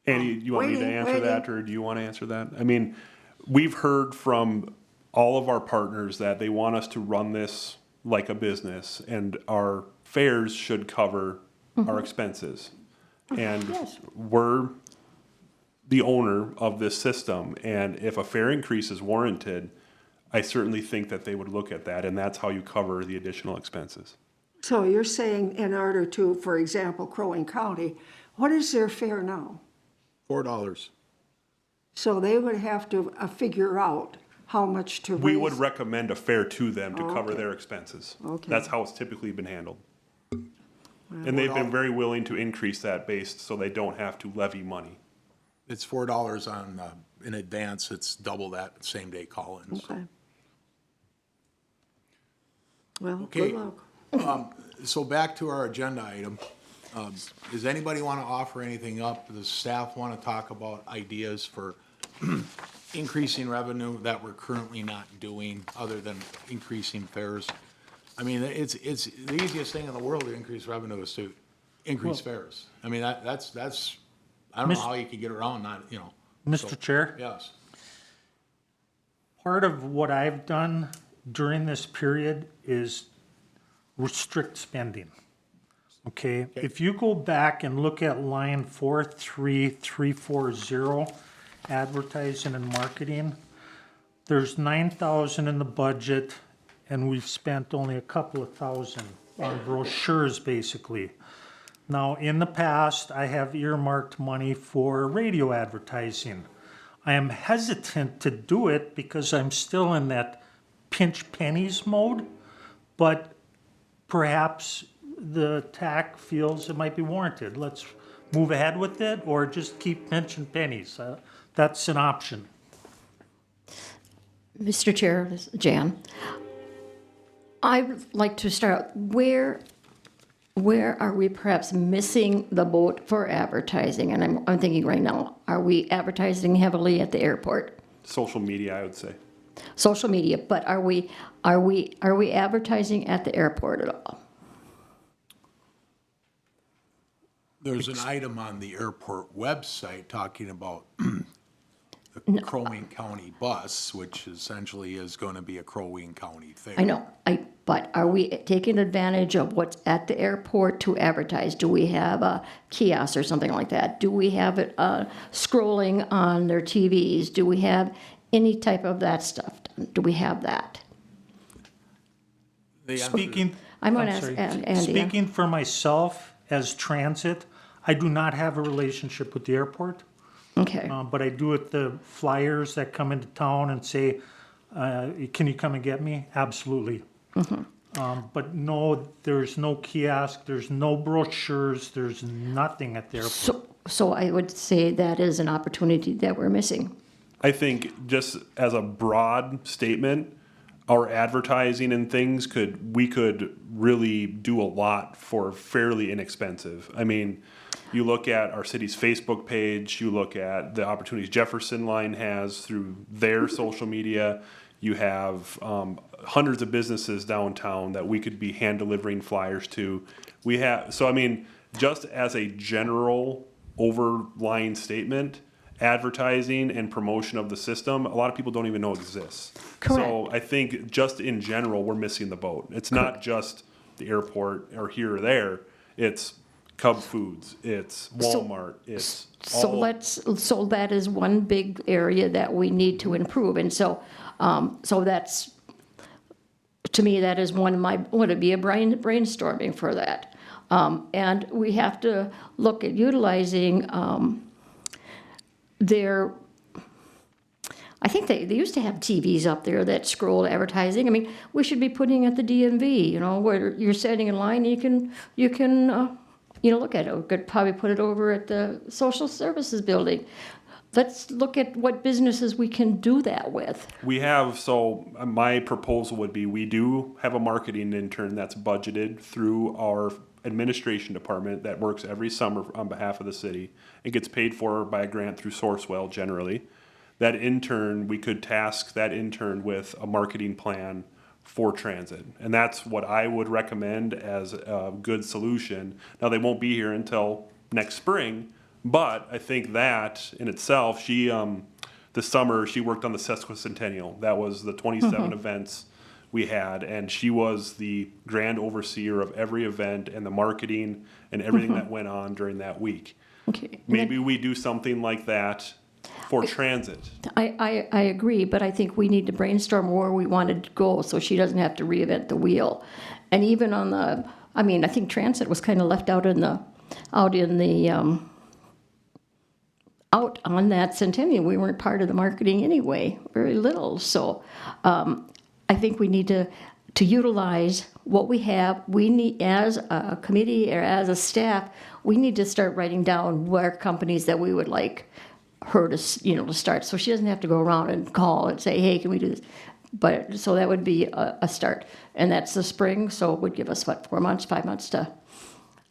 Andy, you want me to Waiting, answer that, or do you want to answer that? I mean, we've heard from all of our partners that they want us to run this like a business, and our fares should cover our expenses. And Yes. we're the owner of this system, and if a fare increase is warranted, I certainly think that they would look at that, and that's how you cover the additional expenses. So you're saying in order to, for example, Crow Wing County, what is their fare now? $4. So they would have to figure out how much to raise. We would recommend a fare to them to cover okay. their expenses. Okay. That's how it's typically been handled. And they've been very willing to increase that based so they don't have to levy money. It's $4 on, in advance, it's double that same-day call-in. Okay. Well, Okay. good luck. So back to our agenda item. Does anybody want to offer anything up? Does staff want to talk about ideas for increasing revenue that we're currently not doing, other than increasing fares? I mean, it's the easiest thing in the world to increase revenue is to increase fares. I mean, that's, I don't know how you could get around that, Mr. Chair? Yes. Part of what I've done during this period is restrict spending. Okay, if you go back and look at line 43340, advertising and marketing, there's 9,000 in the budget, and we've spent only a couple of thousand on brochures, basically. Now, in the past, I have earmarked money for radio advertising. I am hesitant to do it because I'm still in that pinch pennies mode, but perhaps the TAC feels it might be warranted. Let's move ahead with it, or just keep pinching pennies. That's an option. Mr. Chair, this is Jan. I would like to start, where are we perhaps missing the boat for advertising? And I'm thinking right now, are we advertising heavily at the airport? Social media, I would say. Social media, but are we advertising at the airport at all? There's an item on the airport website talking about the Crow Wing County bus, which essentially is going to be a Crow Wing County fare. I know, but are we taking advantage of what's at the airport to advertise? Do we have a kiosk or something like that? Do we have it scrolling on their TVs? Do we have any type of that stuff? Do we have that? Speaking, I'm gonna sorry. ask Andy, yeah. Speaking for myself as transit, I do not have a relationship with the airport. Okay, But I do with the flyers that come into town and say, can you come and get me? Absolutely. But no, there's no kiosk, there's no brochures, there's nothing at the airport. so I would say that is an opportunity that we're missing. I think just as a broad statement, our advertising and things we could really do a lot for fairly inexpensive. I mean, you look at our city's Facebook page, you look at the opportunities Jefferson Line has through their social media. You have hundreds of businesses downtown that we could be hand delivering flyers to. So I mean, just as a general overlying statement, advertising and promotion of the system, a lot of people don't even know exists. Correct. So I think just in general, we're missing the boat. It's not just the airport or here or there. It's Cub Foods, it's Walmart, it's all. So that is one big area that we need to improve, and so that's, to me, that is one of my, would it be a brainstorming for that? And we have to look at utilizing their, I think they used to have TVs up there that scroll advertising. I mean, we should be putting at the DMV, you know, where you're standing in line, you can look at it. We could probably put it over at the social services building. Let's look at what businesses we can do that with. We have, so my proposal would be, we do have a marketing intern that's budgeted through our administration department that works every summer on behalf of the city. It gets paid for by a grant through Sourcewell generally. That intern, we could task that intern with a marketing plan for transit. And that's what I would recommend as a good solution. Now, they won't be here until next spring, but I think that in itself, she, this summer, she worked on the sesquicentennial. That was the 27 events we had, and she was the grand overseer of every event and the marketing and everything that went on during that week. Okay. Maybe we do something like that for transit. I agree, but I think we need to brainstorm where we wanted to go so she doesn't have to reinvent the wheel. And even on the, I mean, I think transit was kind of left out on that centennial. We weren't part of the marketing anyway, very little. So I think we need to utilize what we have. We need, as a committee or as a staff, we need to start writing down where companies that we would like her to start, so she doesn't have to go around and call and say, hey, can we do this? But, so that would be a start. And that's the spring, so it would give us, 4 months, 5 months to at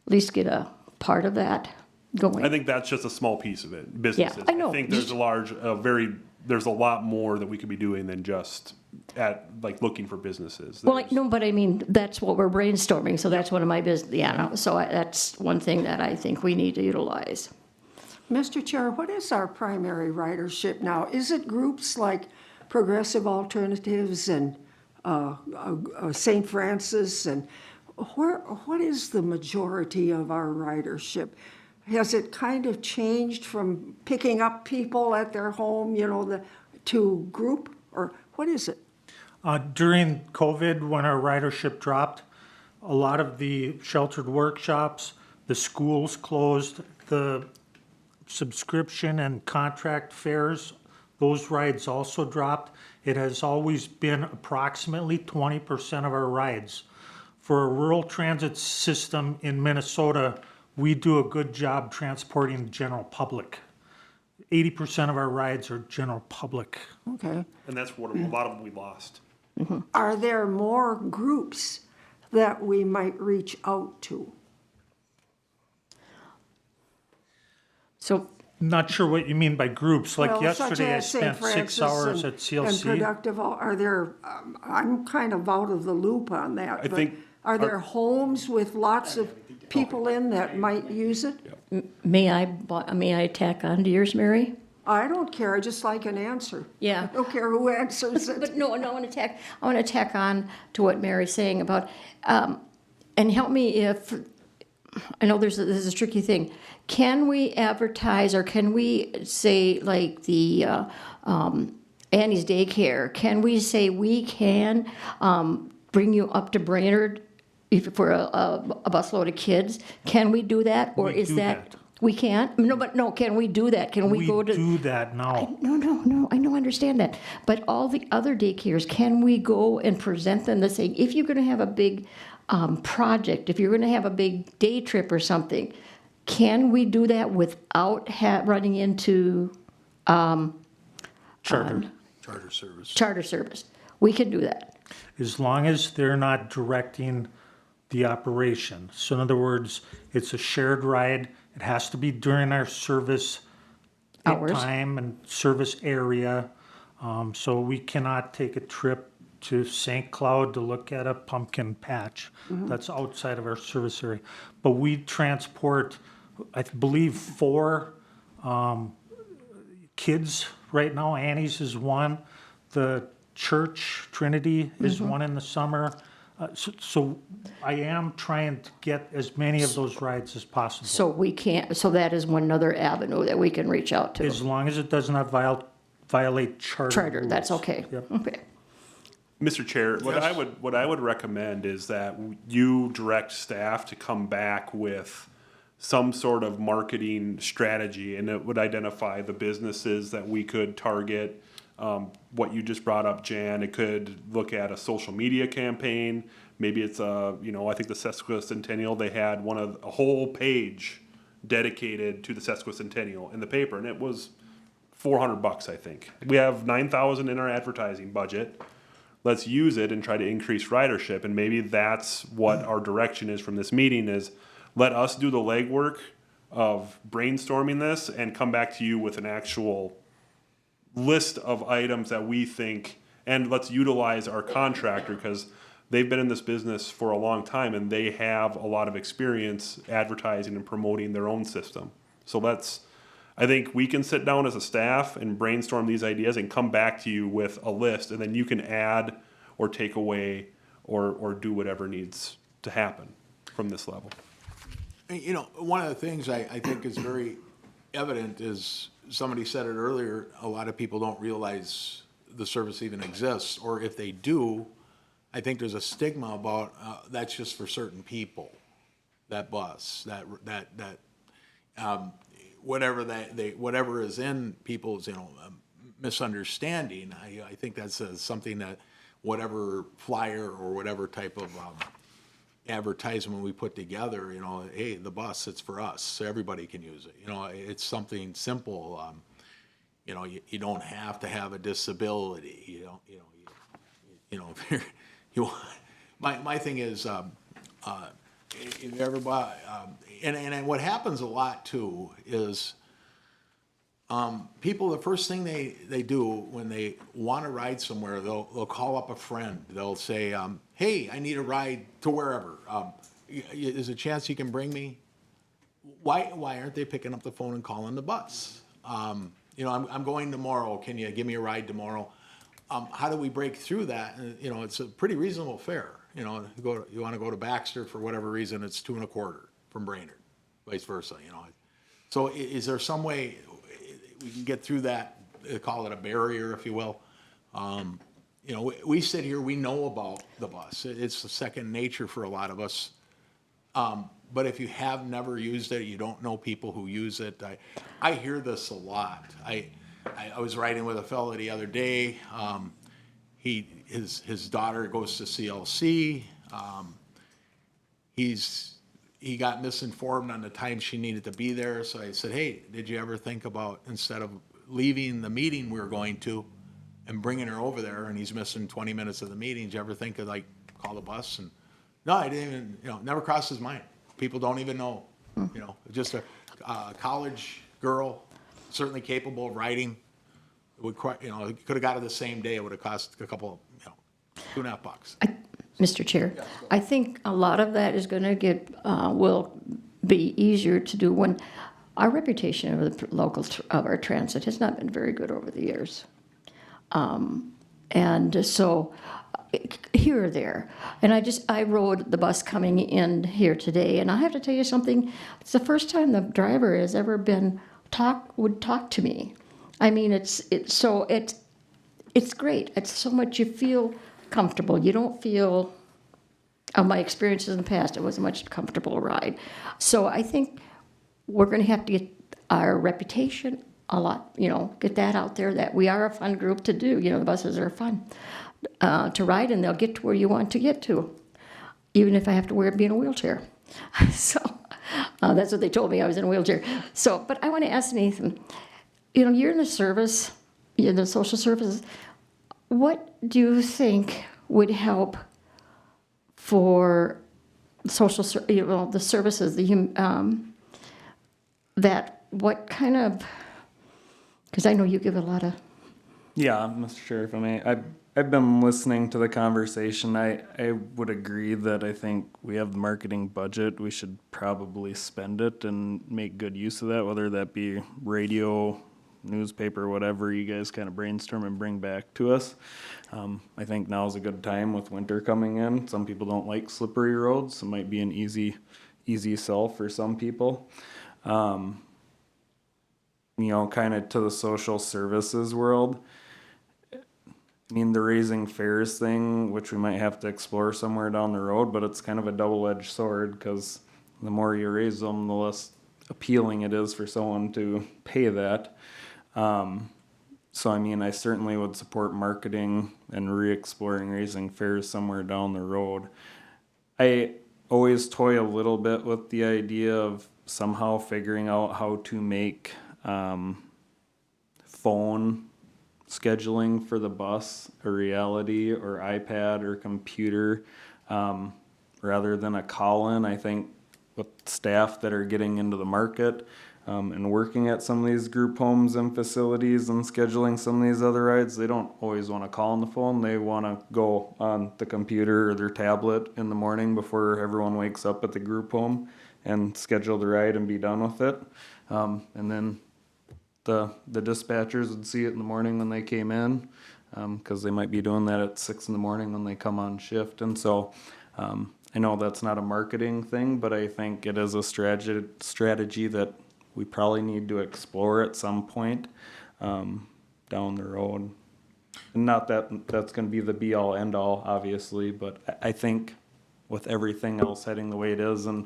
least get a part of that going. I think that's just a small piece of it, businesses. I know. I think there's there's a lot more that we could be doing than just looking for businesses. Well, no, but I mean, that's what we're brainstorming, so that's one of my business, that's one thing that I think we need to utilize. Mr. Chair, what is our primary ridership now? Is it groups like Progressive Alternatives and St. Francis? And what is the majority of our ridership? Has it kind of changed from picking up people at their home, to group? Or what is it? During COVID, when our ridership dropped, a lot of the sheltered workshops, the schools closed, the subscription and contract fares, those rides also dropped. It has always been approximately 20% of our rides. For a rural transit system in Minnesota, we do a good job transporting the general public. 80% of our rides are general public. Okay. And that's what a lot of them we lost. Are there more groups that we might reach out to? So, Not sure what you mean by groups. Like Well, such yesterday, I as St. spent 6 Francis hours and- at CLC. And productive, are there, I'm kind of out of the loop on that. I but think Are there homes with lots of people in that might use it? may I tack on to yours, Mary? I don't care, I just like an answer. Yeah. I don't care who answers it. But no, I want to tack on to what Mary's saying about, and help me if, I know this is a tricky thing. Can we advertise, or can we say, like the Annie's daycare, can we say we can bring you up to Brainerd for a busload of kids? Can we do that, or We is do that? that. We can't? No, can we do that? Can we go to? do that now. No, I understand that. But all the other daycares, can we go and present them the same? If you're gonna have a big project, if you're gonna have a big day trip or something, can we do that without running into Charter. charter service? We can do that. As long as they're not directing the operation. So in other words, it's a shared ride. It has to be during our service Hours. time and service area. So we cannot take a trip to St. Cloud to look at a pumpkin patch. That's outside of our service area. But we transport, I believe, 4 kids right now. Annie's is one. The church, Trinity, is one in the summer. So I am trying to get as many of those rides as possible. So we can't, so that is one other avenue that we can reach out to. As long as it does not violate charter Charter, rules. that's okay. Yep. Okay. Mr. Chair, what I would recommend is that you direct staff to come back with some sort of marketing strategy, and it would identify the businesses that we could target. What you just brought up, Jan, it could look at a social media campaign. Maybe it's I think the Sesquicentennial, they had a whole page dedicated to the Sesquicentennial in the paper, and it was $400, I think. We have $9,000 in our advertising budget. Let's use it and try to increase ridership, and maybe that's what our direction is from this meeting, is let us do the legwork of brainstorming this and come back to you with an actual list of items that we think, and let's utilize our contractor, because they've been in this business for a long time and they have a lot of experience advertising and promoting their own system. So I think we can sit down as a staff and brainstorm these ideas and come back to you with a list, and then you can add or take away or do whatever needs to happen from this level. You know, one of the things I think is very evident is, somebody said it earlier, a lot of people don't realize the service even exists, or if they do, I think there's a stigma about that's just for certain people, that bus, whatever is in people's misunderstanding. I think that's something that whatever flyer or whatever type of advertisement we put together, hey, the bus, it's for us, so everybody can use it. It's something simple. You don't have to have a disability. My thing is, if everybody, and what happens a lot too is, people, the first thing they do when they want to ride somewhere, they'll call up a friend. They'll say, hey, I need a ride to wherever. Is there a chance you can bring me? Why aren't they picking up the phone and calling the bus? I'm going tomorrow. Can you give me a ride tomorrow? How do we break through that? It's a pretty reasonable fare. You want to go to Baxter for whatever reason, it's $2.25 from Brainerd, vice versa. So is there some way we can get through that? Call it a barrier, if you will. We sit here, we know about the bus. It's a second nature for a lot of us. But if you have never used it, you don't know people who use it. I hear this a lot. I was riding with a fellow the other day. His daughter goes to CLC. He got misinformed on the time she needed to be there. So I said, hey, did you ever think about, instead of leaving the meeting we were going to and bringing her over there, and he's missing 20 minutes of the meeting, did you ever think of call the bus? And no, I didn't even, never crossed his mind. People don't even know, just a college girl, certainly capable of riding. It would, could have got it the same day. It would have cost a couple, $2.50. Mr. Chair, I think a lot of that is going to will be easier to do when our reputation of the of our transit has not been very good over the years. And so here or there, and I rode the bus coming in here today, and I have to tell you something. It's the first time the driver has ever would talk to me. I mean, it's great. It's so much, you feel comfortable. You don't feel, my experiences in the past, it was a much comfortable ride. So I think we're going to have to get our reputation a lot, get that out there, that we are a fun group to do. The buses are fun to ride, and they'll get to where you want to get to, even if I have to be in a wheelchair. So that's what they told me. I was in a wheelchair. So, but I want to ask Nathan, you're in the service, you're in the social services. What do you think would help for social, the services, what kind of, because I know you give a lot of. Yeah, Mr. Chair, if I may, I've been listening to the conversation. I would agree that I think we have the marketing budget. We should probably spend it and make good use of that, whether that be radio, newspaper, whatever you guys kind of brainstorm and bring back to us. I think now's a good time with winter coming in. Some people don't like slippery roads, so it might be an easy sell for some people. Kind of to the social services world, I mean, the raising fares thing, which we might have to explore somewhere down the road, but it's kind of a double-edged sword, because the more you raise them, the less appealing it is for someone to pay that. So I mean, I certainly would support marketing and re-exploring raising fares somewhere down the road. I always toy a little bit with the idea of somehow figuring out how to make phone scheduling for the bus a reality, or iPad or computer, rather than a call-in. I think with staff that are getting into the market and working at some of these group homes and facilities and scheduling some of these other rides, they don't always want to call on the phone. They want to go on the computer or their tablet in the morning before everyone wakes up at the group home and schedule the ride and be done with it. And then the dispatchers would see it in the morning when they came in, because they might be doing that at 6 in the morning when they come on shift. And so I know that's not a marketing thing, but I think it is a strategy that we probably need to explore at some point down the road. And not that that's going to be the be-all, end-all, obviously, but I think with everything else heading the way it is, and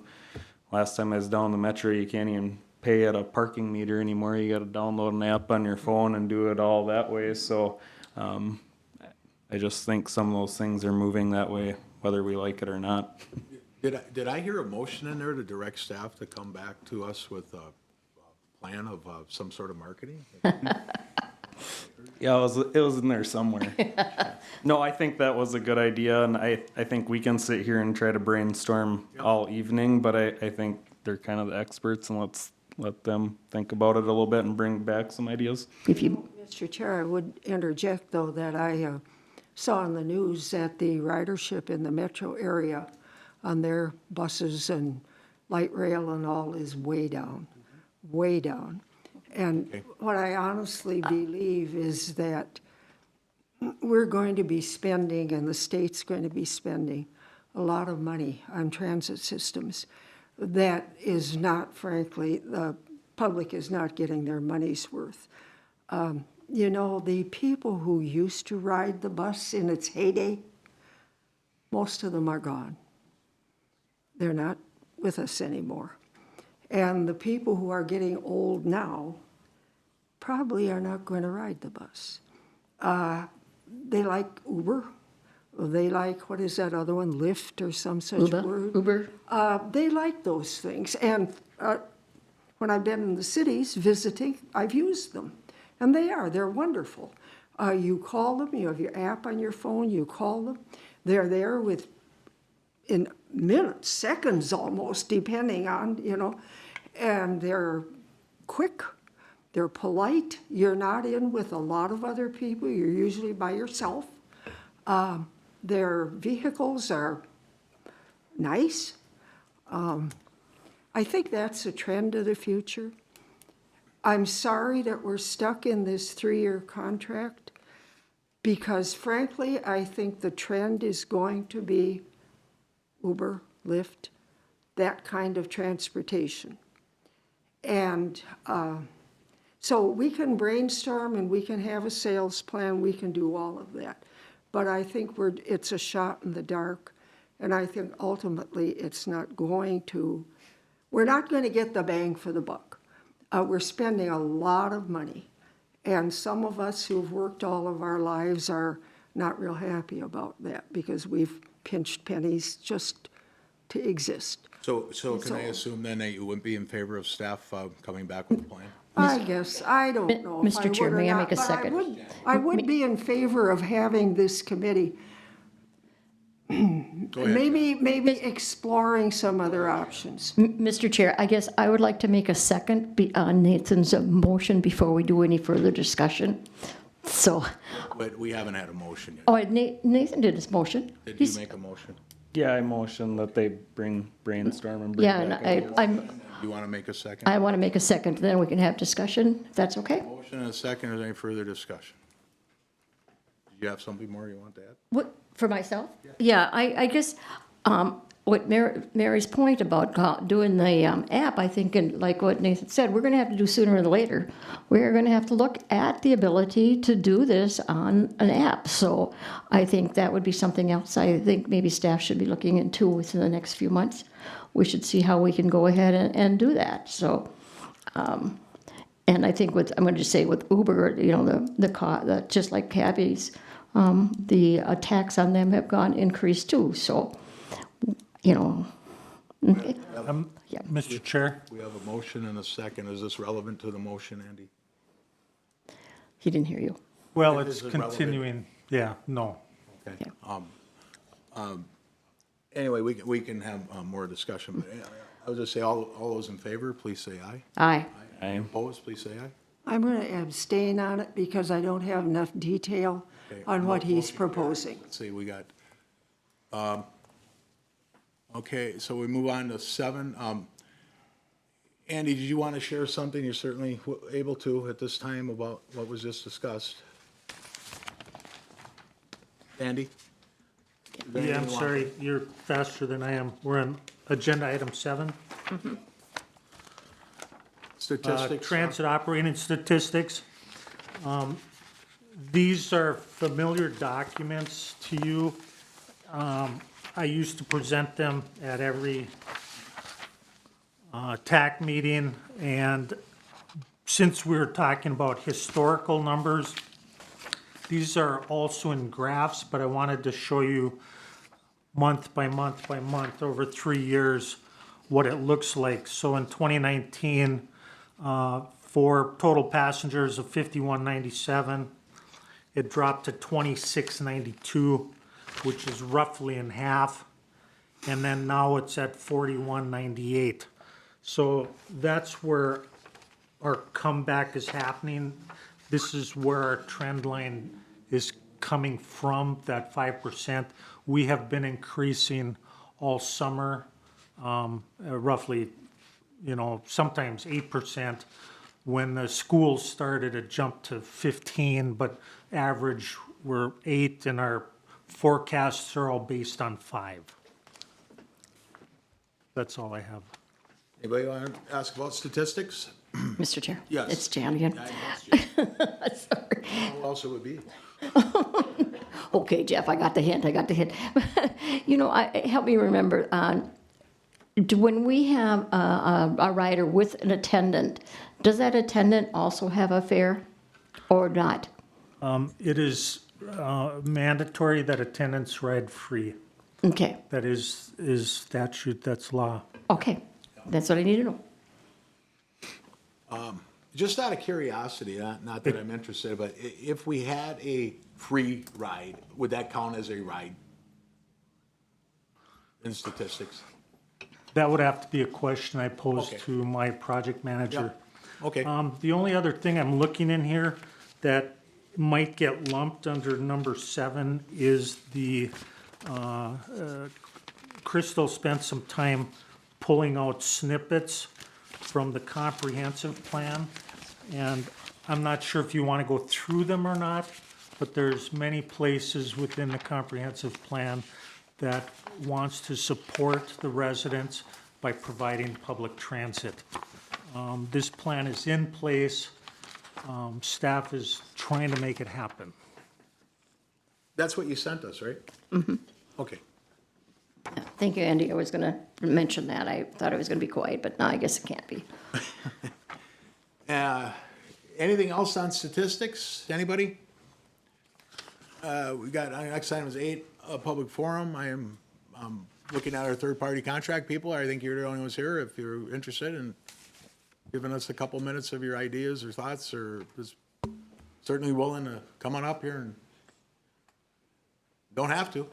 last time I was down the metro, you can't even pay at a parking meter anymore. You got to download an app on your phone and do it all that way. So I just think some of those things are moving that way, whether we like it or not. Did I hear a motion in there to direct staff to come back to us with a plan of some sort of marketing? Yeah, it was in there somewhere. No, I think that was a good idea, and I think we can sit here and try to brainstorm all evening, but I think they're kind of the experts, and let's let them think about it a little bit and bring back some ideas. If you, Mr. Chair, I would interject, though, that I saw on the news that the ridership in the metro area on their buses and light rail and all is way down, way down. And what I honestly believe is that we're going to be spending, and the state's going to be spending, a lot of money on transit systems that is not, frankly, the public is not getting their money's worth. You know, the people who used to ride the bus in its heyday, most of them are gone. They're not with us anymore. And the people who are getting old now probably are not going to ride the bus. They like Uber. They like, what is that other one, Lyft or some such word? Uber. They like those things. And when I've been in the cities visiting, I've used them. And they're wonderful. You call them, you have your app on your phone, you call them. They're there in minutes, seconds almost, depending on, you know, and they're quick, they're polite. You're not in with a lot of other people, you're usually by yourself. Their vehicles are nice. I think that's a trend of the future. I'm sorry that we're stuck in this 3-year contract, because frankly, I think the trend is going to be Uber, Lyft, that kind of transportation. And so we can brainstorm and we can have a sales plan, we can do all of that. But I think it's a shot in the dark, and I think ultimately it's not going to, we're not going to get the bang for the buck. We're spending a lot of money, and some of us who've worked all of our lives are not real happy about that, because we've pinched pennies just to exist. So can I assume then that you wouldn't be in favor of staff coming back with a plan? I guess, I don't know if I Mr. Chair, would or may I not, make a but second? I would be in favor of having this committee, Go ahead. maybe exploring some other options. Mr. Chair, I guess I would like to make a second on Nathan's motion before we do any further discussion. So, But we haven't had a motion yet. oh, Nathan did his motion. Did you He's- make a motion? Yeah, I motion that they brainstorm and bring Yeah, back and ideas. You want to make a second? I want to make a second, then we can have discussion, if that's okay? Motion and a second, is there any further discussion? Do you have something more you want to add? What, for myself? Yeah, I guess what Mary's point about doing the app, I think, and like what Nathan said, we're going to have to do sooner than later. We're going to have to look at the ability to do this on an app. So I think that would be something else I think maybe staff should be looking into within the next few months. We should see how we can go ahead and do that. So, and I think I'm going to just say with Uber, you know, just like cabbies, the attacks on them have increased too. So, you know, okay. Yeah. Mr. Chair? We have a motion and a second. Is this relevant to the motion, Andy? He didn't hear you. Well, Is it's it relevant? continuing, yeah, no. Okay. Yeah. Anyway, we can have more discussion. But I would just say, all those in favor, please say aye. Aye. Aye. Opposed, please say aye. I'm going to abstain on it because I don't have enough detail Okay. on what he's Motion carries. proposing. Let's see, we got, okay, so we move on to 7. Andy, did you want to share something? You're certainly able to at this time about what was just discussed. Andy? Is there Yeah, I'm anything you want- sorry, you're faster than I am. We're on agenda item 7. Statistics? Transit operating statistics. These are familiar documents to you. I used to present them at every TAC meeting, and since we're talking about historical numbers, these are also in graphs, but I wanted to show you month by month by month over 3 years what it looks like. So in 2019, for total passengers of 5197, it dropped to 2692, which is roughly in half. And then now it's at 4198. So that's where our comeback is happening. This is where our trend line is coming from, that 5%. We have been increasing all summer, roughly, you know, sometimes 8%. When the schools started, it jumped to 15, but average we're 8, and our forecasts are all based on 5. That's all I have. Anybody want to ask about statistics? Mr. Chair? Yes. It's Jan again. Sorry. Who else it would be? Okay, Jeff, I got the hint. You know, help me remember, when we have a rider with an attendant, does that attendant also have a fare or not? It is mandatory that attendants ride free. Okay, That is statute, that's law. okay. That's what I need to know. Just out of curiosity, not that I'm interested, but if we had a free ride, would that count as a ride in statistics? That would have to be a question I pose Okay. to my project manager. Okay, The only other thing I'm looking in here that might get lumped under number 7 is the, Crystal spent some time pulling out snippets from the comprehensive plan. And I'm not sure if you want to go through them or not, but there's many places within the comprehensive plan that wants to support the residents by providing public transit. This plan is in place. Staff is trying to make it happen. that's what you sent us, right? Mm-hmm. Okay. Thank you, Andy. I was going to mention that. I thought it was going to be quiet, but no, I guess it can't be. Anything else on statistics? Anybody? We got, next item is 8, a public forum. I am looking at our third-party contract people. I think you're the only ones here. If you're interested in giving us a couple minutes of your ideas or thoughts, or just certainly willing to come on up here and don't have to.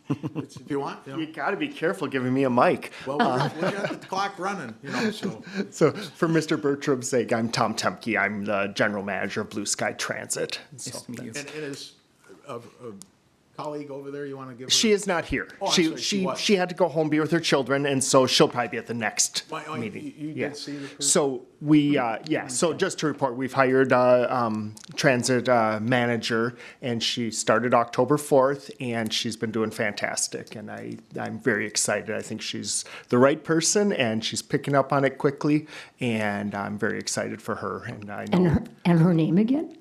If you want, you know. You gotta be careful giving me a mic. Well, we got the clock running, you know, so. So for Mr. Bertram's sake, I'm Tom Temke. I'm the general manager of Blue Sky Transit. Nice to meet you. And it is colleague over there, you want to give her? She is not here. Oh, I'm She sorry, she was. she had to go home, be with her children, and so she'll probably be at the next Why, meeting. you Yeah. did see the person? So so just to report, we've hired a transit manager, and she started October 4th, and she's been doing fantastic, and I'm very excited. I think she's the right person, and she's picking up on it quickly, and I'm very excited for her, and I know. And her name again?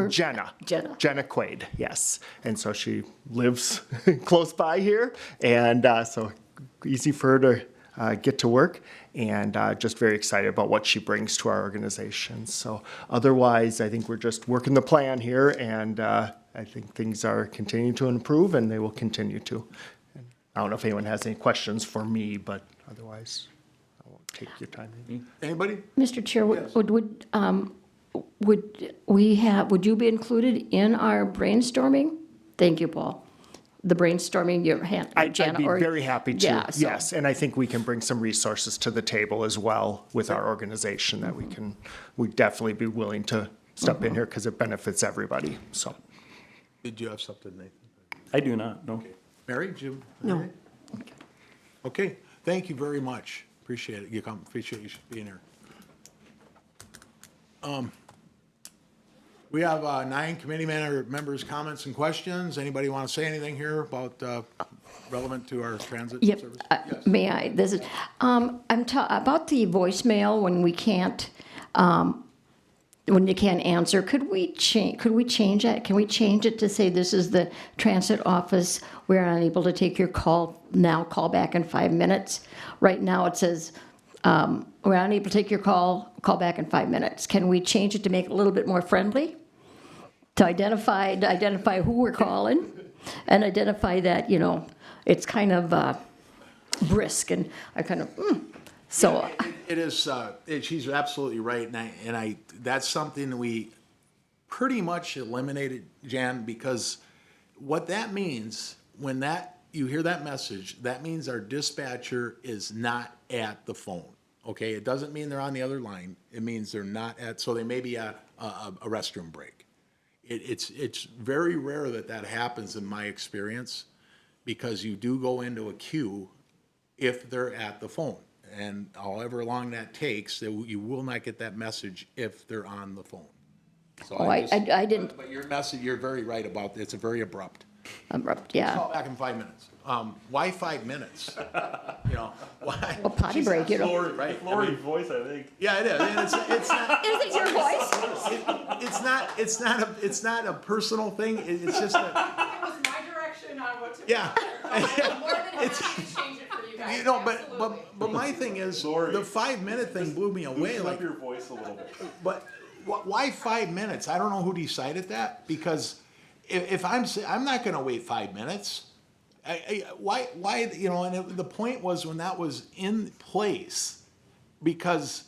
Jenna. Jenna. Jenna Quaid, yes. And so she lives close by here, and so easy for her to get to work, and just very excited about what she brings to our organization. So otherwise, I think we're just working the plan here, and I think things are continuing to improve, and they will continue to. And I don't know if anyone has any questions for me, but otherwise, I won't take your time. Anybody? Mr. Chair, would you be included in our brainstorming? Thank you, Paul. The brainstorming, your hand, I'd Janet, be or- very happy to, Yeah, so- yes. And I think we can bring some resources to the table as well with our organization that we'd definitely be willing to step in here because it benefits everybody, so. Did you have something, Nathan? I do not, no. Mary, did you? No. Okay, thank you very much. Appreciate it. Appreciate you being here. We have 9 committee members' comments and questions. Anybody want to say anything here about relevant to our transit Yep, service? may I? This is, about the voicemail when we can't, when you can't answer, could we change that? Can we change it to say this is the transit office, we're unable to take your call now, call back in 5 minutes? Right now it says, we're unable to take your call back in 5 minutes. Can we change it to make it a little bit more friendly? To identify who we're calling and identify that, it's kind of brisk and I kind of, so. It is, she's absolutely right, and that's something that we pretty much eliminated, Jan, because what that means, when you hear that message, that means our dispatcher is not at the phone, okay? It doesn't mean they're on the other line, it means they're not so they may be at a restroom break. It's very rare that happens in my experience, because you do go into a queue if they're at the phone. And however long that takes, you will not get that message if they're on the phone. So Oh, I didn't, But your message, you're very right about, it's a very abrupt. yeah. Call back in 5 minutes. Why 5 minutes? Why? A potty break, Right. Lori's voice, I think. Yeah, it is. And it's not. Is it your voice? It's not a personal thing. It's just a. It was my direction on what to. Yeah. I'm more than happy to change it for you guys. But my thing is, Sorry. the 5 minute thing blew me away. Loosen Like, up your voice a little bit. but why 5 minutes? I don't know who decided that, because if I'm not going to wait 5 minutes. Why? And the point was when that was in place, because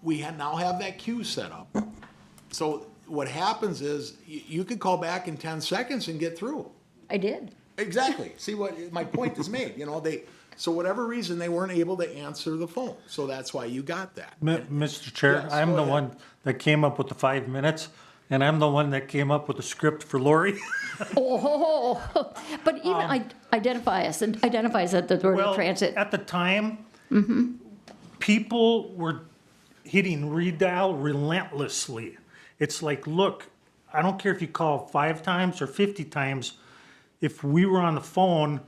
we now have that queue set up. So what happens is you could call back in 10 seconds and get through. I did. Exactly. See what my point is made. So whatever reason they weren't able to answer the phone. So that's why you got that. Mr. Chair, Yes, I'm go the ahead. one that came up with the 5 minutes, and I'm the one that came up with the script for Lori. But even identifies that we're in Well, transit. at the time, people were hitting redial relentlessly. It's like, look, I don't care if you call 5 times or 50 times, if we were on the phone,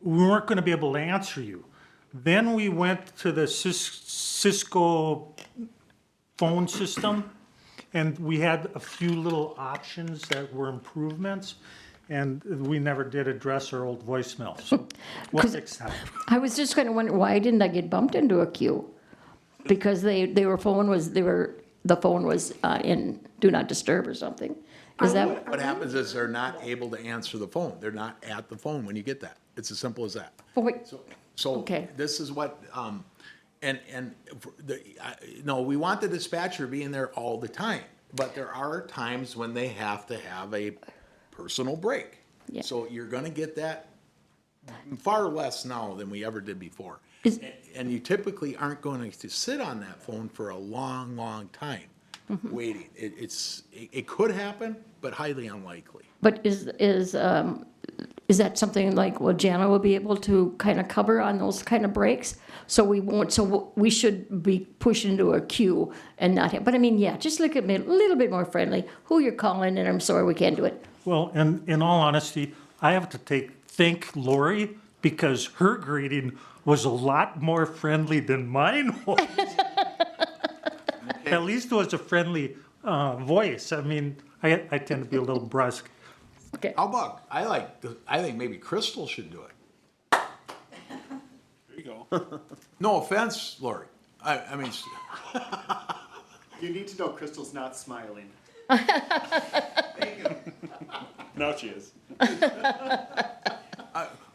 we weren't going to be able to answer you. Then we went to the Cisco phone system, and we had a few little options that were improvements, and we never did address our old voicemail. So we'll 'Cause fix that. I was just kind of wondering, why didn't I get bumped into a queue? Because the phone was in do not disturb or something. Is that, What happens is they're not able to answer the phone. They're not at the phone when you get that. It's as simple as that. oh, wait, So Okay. this is what, no, we want the dispatcher being there all the time, but there are times when they have to have a personal break. Yeah. So you're gonna get that far less now than we ever did before. Is- And you typically aren't going to sit on that phone for a long, long time. waiting. It could happen, but highly unlikely. But is that something like, well, Jana will be able to kind of cover on those kind of breaks? So we won't, so we should be pushed into a queue and not have, but I mean, yeah, just look at me a little bit more friendly, who you're calling, and I'm sorry we can't do it. Well, and in all honesty, I have to thank Lori because her greeting was a lot more friendly than mine was. At least it was a friendly voice. I mean, I tend to be a little brusque. Okay, How about, I think maybe Crystal should do it. There you go. No offense, Lori. I mean, You need to know Crystal's not smiling. Now she is.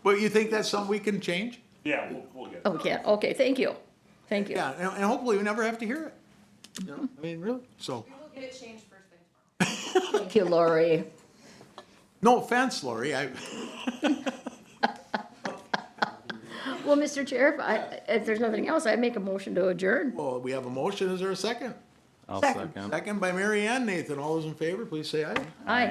but you think that's something we can change? Yeah, we'll get it. okay, thank you, thank you. Yeah, and hopefully we never have to hear it. You know, I mean, really, so. We will get it changed first thing tomorrow. Thank you, Lori. No offense, Lori, Well, Mr. Chair, if there's nothing else, I'd make a motion to adjourn. well, we have a motion, is there a second? I'll Second. second. Second by Mary Ann. Nathan, all those in favor, please say aye. Aye.